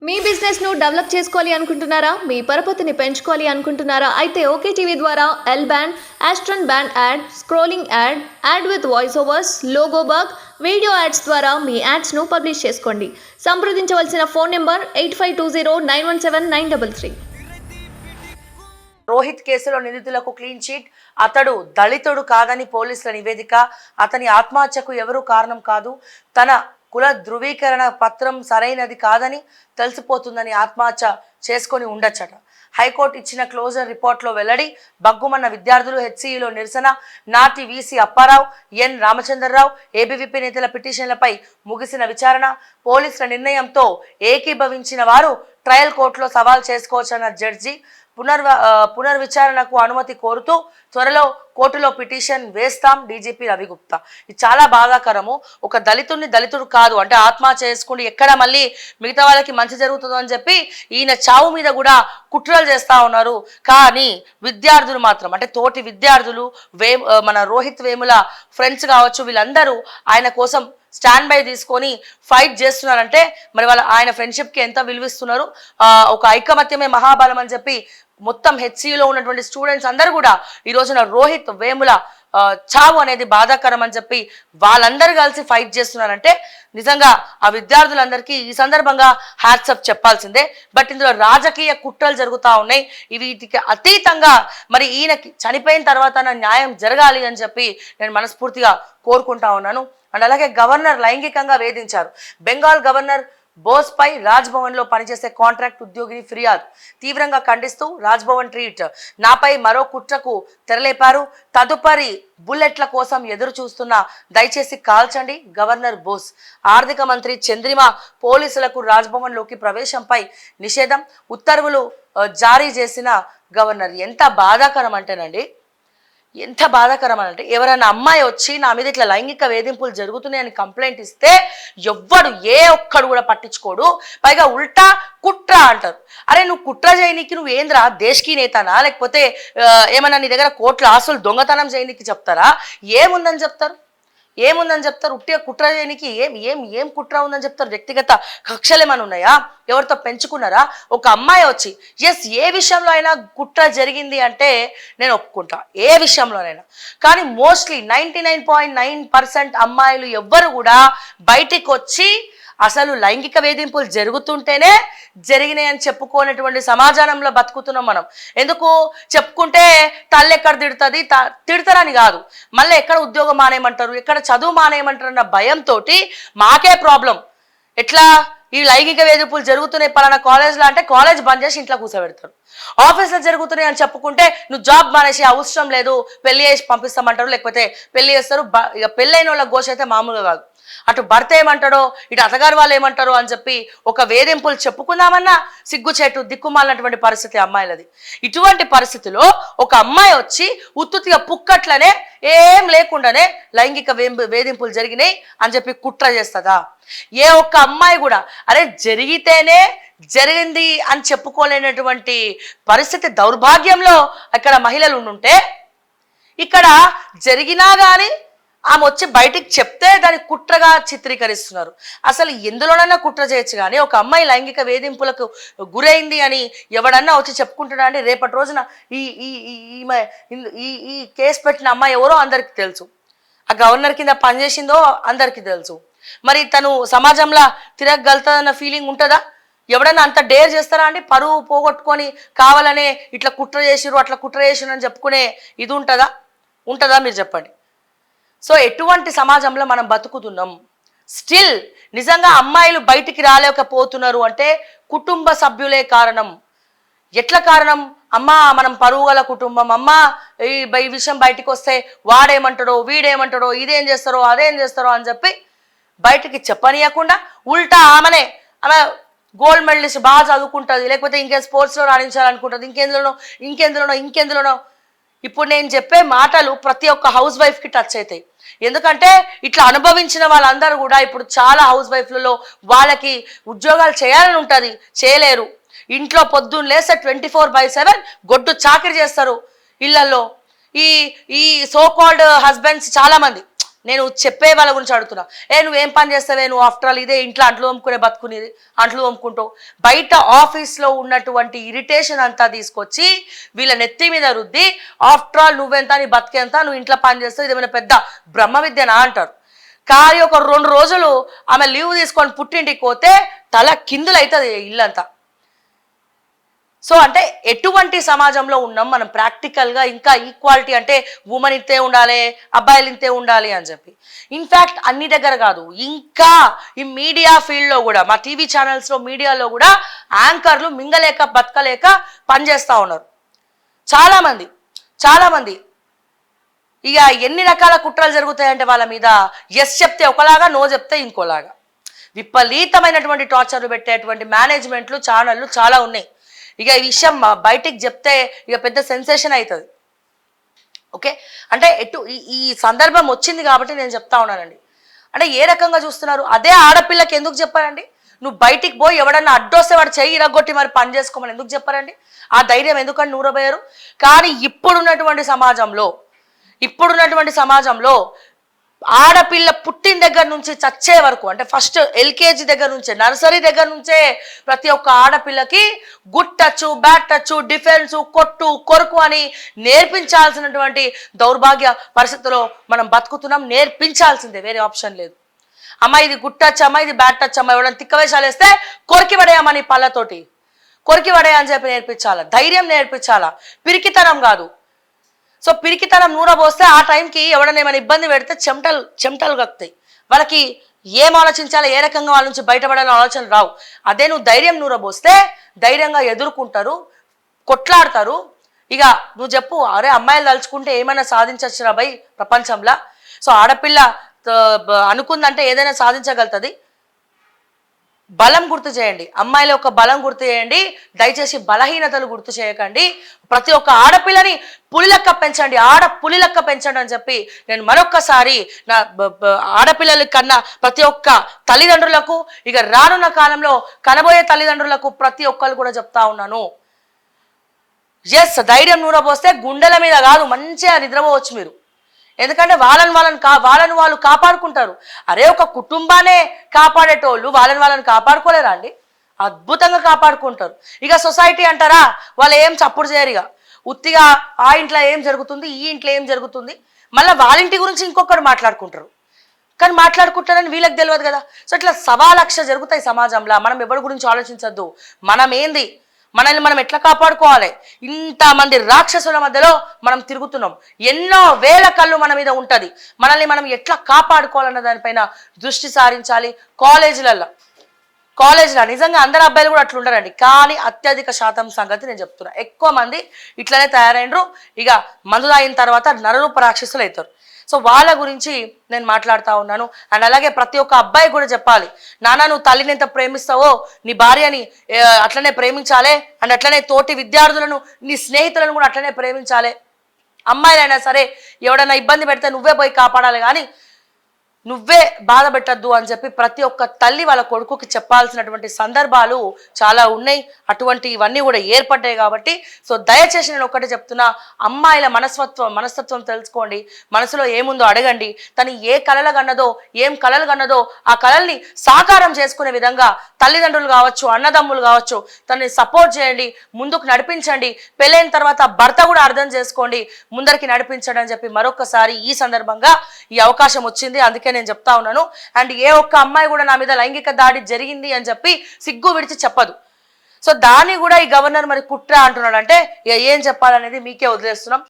మీ business ను develop చేసుకోవాలి అనుకుంటున్నారా? మీ పరపతిని పెంచుకోవాలి అనుకుంటున్నారా? అయితే ఓకే టీవీ ద్వారా ఎల్ బ్యాండ్, ఆస్ట్రన్ band ad, scrolling ad, ad with voice overs, logo bug, video ads ద్వారా మీ యాడ్స్ ను పబ్లిష్ చేసుకోండి. సంప్రదించవలసిన ఫోన్ నెంబర్ 8520917933. రోహిత్ కేసులో నిందితులకు క్లీన్ చిట్. అతడు దళితుడు కాదని పోలీసుల నివేదిక. అతని ఆత్మహత్యకు ఎవరూ కారణం కాదు. తన కుల ధృవీకరణ పత్రం సరైనది కాదని తెలిసిపోతుందని ఆత్మహత్య చేసుకొని ఉండొచ్చట. హైకోర్టు ఇచ్చిన క్లోజర్ రిపోర్ట్లో వెల్లడి. బగ్గుమన్న విద్యార్థులు, హెచ్సియులో నిరసన. నాటి వీసీ అప్పారావు, ఎన్ రామచంద్రరావు, ఏబీవీపీ నేతల పిటిషన్లపై ముగిసిన విచారణ. పోలీసుల నిర్ణయంతో ఏకీభవించిన వారు ట్రయల్ కోర్టులో సవాల్ చేసుకోవచ్చన్న జడ్జి. పునర్విచారణకు అనుమతి కోరుతూ త్వరలో కోర్టులో పిటిషన్ వేస్తాం డీజీపీ రవిగుప్తా. ఇది చాలా బాధాకరము. ఒక దళితుడు కాదు అంటే ఆత్మహత్య చేసుకుని ఎక్కడ మళ్ళీ మిగతా వాళ్ళకి మంచి జరుగుతుందో అని చెప్పి ఈయన చావు మీద కూడా కుట్రలు చేస్తూ ఉన్నారు. కానీ విద్యార్థులు మాత్రం అంటే తోటి విద్యార్థులు మన రోహిత్ వేముల ఫ్రెండ్స్ కావచ్చు, వీళ్ళందరూ ఆయన కోసం స్టాండ్ బై తీసుకొని ఫైట్ చేస్తున్నారంటే మరి వాళ్ళ ఆయన ఫ్రెండ్షిప్కి ఎంత విలువిస్తున్నారు. ఒక ఐకమత్యమే మహాబలం అని చెప్పి మొత్తం హెచ్సిలో ఉన్నటువంటి స్టూడెంట్స్ అందరూ కూడా ఈ రోజున రోహిత్ వేముల చావు అనేది బాధాకరం అని చెప్పి వాళ్ళందరూ కలిసి ఫైట్ చేస్తున్నారంటే నిజంగా ఆ విద్యార్థులందరికీ ఈ సందర్భంగా హ్యాట్సప్ చెప్పాల్సిందే. బట్ ఇందులో రాజకీయ కుట్రలు జరుగుతూ ఉన్నాయి. వీటికి అతీతంగా మరి ఈయనకి చనిపోయిన తర్వాత న్యాయం జరగాలి అని చెప్పి నేను మనస్ఫూర్తిగా కోరుకుంటా ఉన్నాను. అండ్ అలాగే గవర్నర్ లైంగికంగా వేధించారు. బెంగాల్ గవర్నర్ బోస్ పై రాజ్భవన్ లో పనిచేసే కాంట్రాక్ట్ ఉద్యోగిని ఫిర్యాదు. తీవ్రంగా ఖండిస్తూ రాజ్భవన్ ట్వీట్. నాపై మరో కుట్రకు తెరలేపారు. తదుపరి బుల్లెట్ల కోసం ఎదురు చూస్తున్న దయచేసి కాల్చండి గవర్నర్ బోస్. ఆర్థిక మంత్రి చంద్రిమ పోలీసులకు రాజ్భవన్ లోకి ప్రవేశంపై నిషేధం ఉత్తర్వులు జారీ చేసిన గవర్నర్. ఎంత బాధాకరం అంటేనండి, ఎంత బాధాకరం అంటే ఎవరైనా అమ్మాయి వచ్చి నా మీద ఇట్లా లైంగిక వేధింపులు జరుగుతున్నాయని కంప్లైంట్ ఇస్తే ఎవ్వడు ఒక్కడు కూడా పట్టించుకోడు. పైగా ఉల్టా కుట్ర అంటారు. అరే నువ్వు కుట్ర చేయనీకి నువ్వు ఏంద్రా దేశకి నేతనా, లేకపోతే ఏమన్నా నీ దగ్గర కోట్ల ఆస్తులు దొంగతనం చేయనీకి చెప్తారా? ఏముందని చెప్తారు? ఉట్టిగా కుట్ర చేయనికి ఏం కుట్ర ఉందని చెప్తారు? వ్యక్తిగత కక్షలు ఏమైనా ఉన్నాయా? ఎవరితో పెంచుకున్నారా? ఒక అమ్మాయి వచ్చి ఎస్ ఏ విషయంలో అయినా కుట్ర జరిగింది అంటే నేను ఒప్పుకుంటా, ఏ విషయంలోనైనా. కానీ మోస్ట్లీ 99.9% అమ్మాయిలు ఎవ్వరు కూడా బయటికి వచ్చి అసలు లైంగిక వేధింపులు జరుగుతుంటేనే జరిగినాయి అని చెప్పుకోనటువంటి సమాజంలో బతుకుతున్నాం మనం. ఎందుకు చెప్పుకుంటే తల్లి ఎక్కడ తిడతారని కాదు, మళ్ళీ ఎక్కడ ఉద్యోగం మానేయమంటారు, ఎక్కడ చదువు మానేయమంటారు అన్న భయంతో మాకే ప్రాబ్లం. ఎట్లా ఈ లైంగిక వేధింపులు జరుగుతున్నాయి పలానా కాలేజ్లో అంటే కాలేజ్ బంద్ చేసి ఇంట్లో కూర్చోబెడతారు. ఆఫీస్లో జరుగుతున్నాయి అని చెప్పుకుంటే నువ్వు జాబ్ మానేసి అవసరం లేదు పెళ్లి చేసి పంపిస్తామంటారు, లేకపోతే పెళ్లి చేస్తారు. ఇక పెళ్ళైన వాళ్ళ ఘోష అయితే మామూలుగా కాదు. అటు భర్త ఏమంటాడో ఇటు అత్తగారు వాళ్ళు ఏమంటారో అని చెప్పి ఒక వేధింపులు చెప్పుకుందామన్నా సిగ్గుచేటు దిక్కుమాలినటువంటి పరిస్థితి అమ్మాయిలది. ఇటువంటి పరిస్థితిలో ఒక అమ్మాయి వచ్చి ఉత్తుతిగా పుక్కట్లనే ఏం లేకుండానే లైంగిక వేధింపులు జరిగినాయి అని చెప్పి కుట్ర చేస్తుందా? ఏ ఒక్క అమ్మాయి కూడా అరే జరిగితేనే జరిగింది అని చెప్పుకోలేనటువంటి పరిస్థితి దౌర్భాగ్యంలో అక్కడ మహిళలు ఉండుంటే, ఇక్కడ జరిగినా కానీ ఆమె వచ్చి బయటికి చెప్తే దాన్ని కుట్రగా చిత్రీకరిస్తున్నారు. అసలు ఎందులోనైనా కుట్ర చేయొచ్చు, కానీ ఒక అమ్మాయి లైంగిక వేధింపులకు గురైంది అని ఎవడన్నా వచ్చి చెప్పుకుంటున్నా అంటే రేపటి రోజున ఈ ఈ కేసు పెట్టిన అమ్మాయి ఎవరో అందరికీ తెలుసు, ఆ గవర్నర్ కింద పనిచేసిందో అందరికీ తెలుసు. మరి తను సమాజంలో తిరగగలుగుతుందన్న ఫీలింగ్ ఉంటుందా? ఎవడన్నా అంత డేర్ చేస్తారా అండి? పరువు పోగొట్టుకొని కావాలనే ఇట్లా కుట్ర చేసిరు అట్లా కుట్ర చేసిరు అని చెప్పుకునే ఇది ఉంటుందా మీరు చెప్పండి. సో ఎటువంటి సమాజంలో మనం బతుకుతున్నాం? స్టిల్ నిజంగా అమ్మాయిలు బయటికి రాలేకపోతున్నారు అంటే కుటుంబ సభ్యులే కారణం. ఎట్లా కారణం? అమ్మ మనం పరువు గల కుటుంబం, అమ్మ ఈ విషయం బయటికి వస్తే వాడేమంటాడో వీడేమంటాడో ఇదేం చేస్తారో అదేం చేస్తారో అని చెప్పి బయటికి చెప్పనీయకుండా ఉల్టా ఆమె గోల్డ్ మెడలిస్ట్ బాగా చదువుకుంటుంది, లేకపోతే ఇంకేం స్పోర్ట్స్లో రాణించాలనుకుంటుంది, ఇంకెందులోనో. ఇప్పుడు నేను చెప్పే మాటలు ప్రతి ఒక్క హౌస్ వైఫ్కి టచ్ అవుతాయి. ఎందుకంటే ఇట్లా అనుభవించిన వాళ్ళందరూ కూడా ఇప్పుడు చాలా హౌస్ వైఫ్లలో వాళ్ళకి ఉద్యోగాలు చేయాలని ఉంటుంది, చేయలేరు. ఇంట్లో పొద్దున్న లేస్తే 24/7 గొడ్డు చాకిరి చేస్తారు ఇళ్లలో. ఈ సో కాల్డ్ హస్బెండ్స్ చాలామంది, నేను చెప్పే వాళ్ళ గురించి అడుగుతున్నా. నువ్వేం పని చేస్తావే, నువ్వు ఆఫ్టర్ ఆల్ ఇదే ఇంట్లో అంట్లు తోముకునే బతుకునేది, అంట్లు తోముకుంటావు. బయట ఆఫీస్లో ఉన్నటువంటి ఇరిటేషన్ అంతా తీసుకొచ్చి వీళ్ళ నెత్తి మీద రుద్ది ఆఫ్టర్ ఆల్ నువ్వెంత, నీ బతికెంత, నువ్వు ఇంట్లో పని చేస్తావు, ఇదేమైనా పెద్ద బ్రహ్మ విద్యనా అంటారు. కానీ ఒక 2 రోజులు ఆమె లీవ్ తీసుకొని పుట్టింటికి పోతే తల కిందులైతుంది ఇల్లంతా. సో అంటే ఎటువంటి సమాజంలో ఉన్నాం మనం ప్రాక్టికల్గా. ఇంకా ఈక్వాలిటీ అంటే ఉమెన్ ఇంతే ఉండాలి, అబ్బాయిలు ఇంతే ఉండాలి అని చెప్పి. ఇన్ఫ్యాక్ట్ అన్ని దగ్గర కాదు, ఇంకా ఈ మీడియా ఫీల్డ్లో కూడా, మా టీవీ ఛానల్స్లో మీడియాలో కూడా యాంకర్లు మింగలేక బతకలేక పనిచేస్తూ ఉన్నారు చాలామంది. ఇక ఎన్ని రకాల కుట్రలు జరుగుతాయంటే వాళ్ళ మీద, ఎస్ చెప్తే ఒకలాగా, నో చెప్తే ఇంకోలాగా, విపరీతమైనటువంటి టార్చర్లు పెట్టేటువంటి మేనేజ్మెంట్లు ఛానళ్ళు చాలా ఉన్నాయి. ఇక ఈ విషయం బయటికి చెప్తే ఇక పెద్ద సెన్సేషన్ అవుతుంది. ఓకే, అంటే ఈ సందర్భం వచ్చింది కాబట్టి నేను చెప్తా ఉన్నానండి. అంటే ఏ రకంగా చూస్తున్నారు, అదే ఆడపిల్లకి ఎందుకు చెప్పారండి? నువ్వు బయటికి పోయి ఎవడన్నా అడ్డొస్తే వాడు చెయ్యి ఇరగొట్టి మరి పని చేసుకోమని ఎందుకు చెప్పారండి? ఆ ధైర్యం ఎందుకని నూరబోయారు? కానీ ఇప్పుడున్నటువంటి సమాజంలో ఆడపిల్ల పుట్టిన దగ్గర నుంచి చచ్చే వరకు, అంటే ఫస్ట్ ఎల్కేజీ దగ్గర నుంచే, నర్సరీ దగ్గర నుంచే ప్రతి ఒక్క ఆడపిల్లకి good touch, bad touch, defence, కొట్టు, కొరుకు అని నేర్పించాల్సినటువంటి దౌర్భాగ్య పరిస్థితుల్లో మనం బతుకుతున్నాం. నేర్పించాల్సిందే, వేరే ఆప్షన్ లేదు. అమ్మ ఇది గుడ్ టచ్, అమ్మ ఇది బ్యాడ్ టచ్, అమ్మ ఎవడన్నా తిక్క వేషాలు వేస్తే కొరికి పడేయమని పళ్ళతోటి కొరికి పడేయని చెప్పి నేర్పించాలా, ధైర్యం నేర్పించాలా, పిరికితనం కాదు. సో పిరికితనం నూరబోస్తే ఆ టైంకి ఎవడన్నా ఏమైనా ఇబ్బంది పెడితే చెమటలు కక్కుతాయి. వాళ్ళకి ఏం ఆలోచించాలో, ఏ రకంగా వాళ్ళ నుంచి బయటపడాలో ఆలోచనలు రావు. అదే నువ్వు ధైర్యం నూరబోస్తే ధైర్యంగా ఎదుర్కొంటారు, కొట్లాడతారు. ఇక నువ్వు చెప్పు, అరే అమ్మాయిలు తలుచుకుంటే ఏమైనా సాధించచ్చురా బై ప్రపంచంలో. సో ఆడపిల్ల అనుకుందంటే ఏదైనా సాధించగలుగుతుంది. బలం గుర్తు చేయండి, అమ్మాయిల యొక్క బలం గుర్తు చేయండి, దయచేసి బలహీనతలు గుర్తు చేయకండి. ప్రతి ఒక్క ఆడపిల్లని పులిలెక్క పెంచండి, పులిలెక్క పెంచండి అని చెప్పి నేను మరొక్కసారి నా ఆడపిల్లల కన్నా ప్రతి ఒక్క తల్లిదండ్రులకు, ఇక రానున్న కాలంలో కనబోయే తల్లిదండ్రులకు ప్రతి ఒక్కరు కూడా చెప్తా ఉన్నాను. ఎస్, ధైర్యం నూరబోస్తే గుండెల మీద కాదు, మంచిగా నిద్రపోవచ్చు మీరు. ఎందుకంటే వాళ్ళని వాళ్ళు కాపాడుకుంటారు. అరే ఒక కుటుంబాన్నే కాపాడేటోళ్ళు వాళ్ళని కాపాడుకోలేరా అండి? అద్భుతంగా కాపాడుకుంటారు. ఇక సొసైటీ అంటారా, వాళ్ళు ఏం చప్పుడు చేయరు. ఇక ఉత్తిగా ఆ ఇంట్లో ఏం జరుగుతుంది, ఈ ఇంట్లో ఏం జరుగుతుంది, మళ్ళీ వాళ్ళ ఇంటి గురించి ఇంకొకరు మాట్లాడుకుంటారు. కానీ మాట్లాడుకుంటారని వీళ్ళకి తెలియదు కదా. సో ఇట్లా 1,00,000 జరుగుతాయి సమాజంలో. మనం ఎవరి గురించి ఆలోచించద్దు, మనం ఏంది, మనల్ని మనం ఎట్లా కాపాడుకోవాలి. ఇంతమంది రాక్షసుల మధ్యలో మనం తిరుగుతున్నాం, ఎన్నో వేల కళ్ళు మన మీద ఉంటుంది. మనల్ని మనం ఎట్లా కాపాడుకోవాలన్న దానిపైన దృష్టి సారించాలి. కాలేజీలలో నిజంగా అందరు అబ్బాయిలు కూడా అట్లా ఉండరండి, కానీ అత్యధిక శాతం సంగతి నేను చెప్తున్నా, ఎక్కువ మంది ఇట్లనే తయారైనరు. ఇక మందు తాగిన తర్వాత నరరూప రాక్షసులు అవుతారు. సో వాళ్ళ గురించి నేను మాట్లాడుతూ ఉన్నాను. అండ్ అలాగే ప్రతి ఒక్క అబ్బాయి కూడా చెప్పాలి, నాన్న నువ్వు తల్లిని ఎంత ప్రేమిస్తావో నీ భార్యని అట్లనే ప్రేమించాలి. అండ్ అట్లనే తోటి విద్యార్థులను, నీ స్నేహితులను కూడా అట్లనే ప్రేమించాలి. అమ్మాయిలైనా సరే ఎవడన్నా ఇబ్బంది పెడితే నువ్వే పోయి కాపాడాలి, కానీ నువ్వే బాధ పెట్టద్దు అని చెప్పి ప్రతి ఒక్క తల్లి వాళ్ళ కొడుకుకి చెప్పాల్సినటువంటి సందర్భాలు చాలా ఉన్నాయి. ఇవన్నీ కూడా ఏర్పడ్డాయి కాబట్టి సో దయచేసి నేను ఒక్కటే చెప్తున్నా, అమ్మాయిల మనస్తత్వం తెలుసుకోండి, మనసులో ఏముందో అడగండి. తను ఏం కలలు కన్నదో ఆ కలల్ని సాకారం చేసుకునే విధంగా తల్లిదండ్రులు కావచ్చు, అన్నదమ్ములు కావచ్చు, తనని సపోర్ట్ చేయండి, ముందుకు నడిపించండి. పెళ్ళైన తర్వాత భర్త కూడా అర్థం చేసుకోండి, ముందరికి నడిపించండి అని చెప్పి మరొకసారి ఈ సందర్భంగా ఈ అవకాశం వచ్చింది, అందుకే నేను చెప్తా ఉన్నాను. అండ్ ఏ ఒక్క అమ్మాయి కూడా నా మీద లైంగిక దాడి జరిగింది అని చెప్పి సిగ్గు విడిచి చెప్పదు. సో దాన్ని కూడా ఈ గవర్నర్ మరి కుట్ర అంటున్నాడు అంటే ఏం చెప్పాలనేది మీకే వదిలేస్తున్నాం.